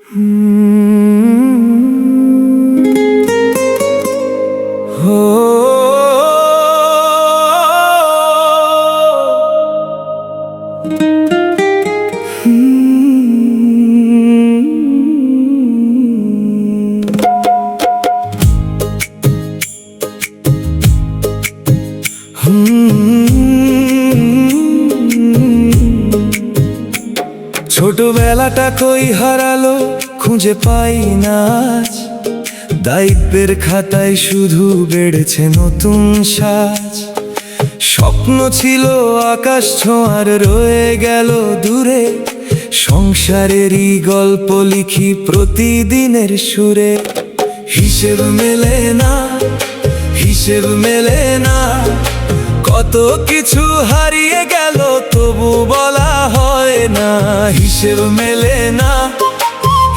ছোটবেলাটা কই হারালো খুঁজে পাই না আজ। দায়িত্বের খাতায় শুধু বেড়েছে নতুন সাজ। স্বপ্ন ছিল আকাশ ছোঁয়ার রয়ে গেল দূরে। সংসারেরই গল্প লিখি প্রতিদিনের সুরে। হিসেব মেলে না, হিসেব মেলে না, কত কিছু হারিয়ে গেল তবু বলা হয় না। হিসেব মেলে না,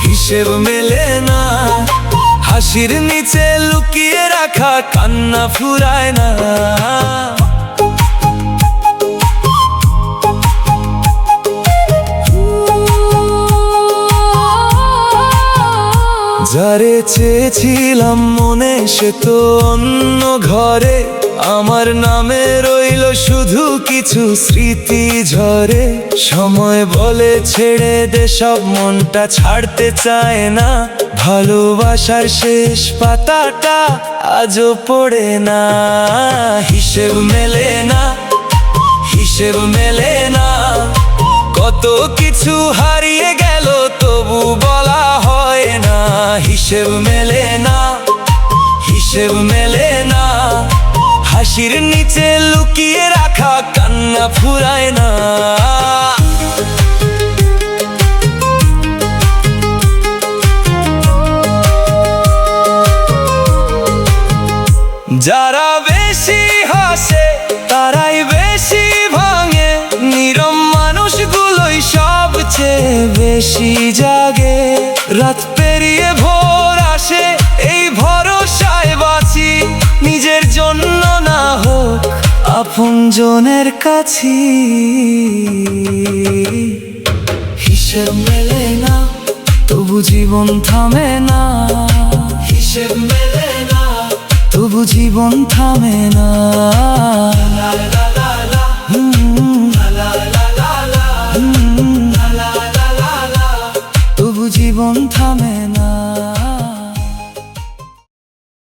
হিসেব মেলে না, হাসির নিচে লুকিয়ে রাখা কান্না ফুরায় না। যারে চেয়েছিলাম মনে সে তো অন্য ঘরে। আমার নামে রইল শুধু কিছু স্মৃতি ঝরে। সময় বলে ছেড়ে দে সব, মনটা ছাড়তে চায় না। ভালোবাসার শেষ পাতাটা আজও পড়ে না। হিসেব মেলে না, হিসেব মেলে না, কত কিছু হারিয়ে গেল তবু বলা হয় না। হিসেব মেলে না, হিসেব মেলে না, হাসির নিচে লুকিয়ে রাখা কান্না ফুরায় না। যারা বেশি হাসে তারাই বেশি ভাঙে। নীরব মানুষগুলোই সবচেয়ে বেশি জাগে। রাত পেরিয়ে ভোর আসে এই ভরসায় বাঁচি। নিজের জন্য না হোক আপনজনের কাছে। হিসেব মেলে না, তবু জীবন থামে না। হিসেব মেলে না, তবু জীবন থামে না।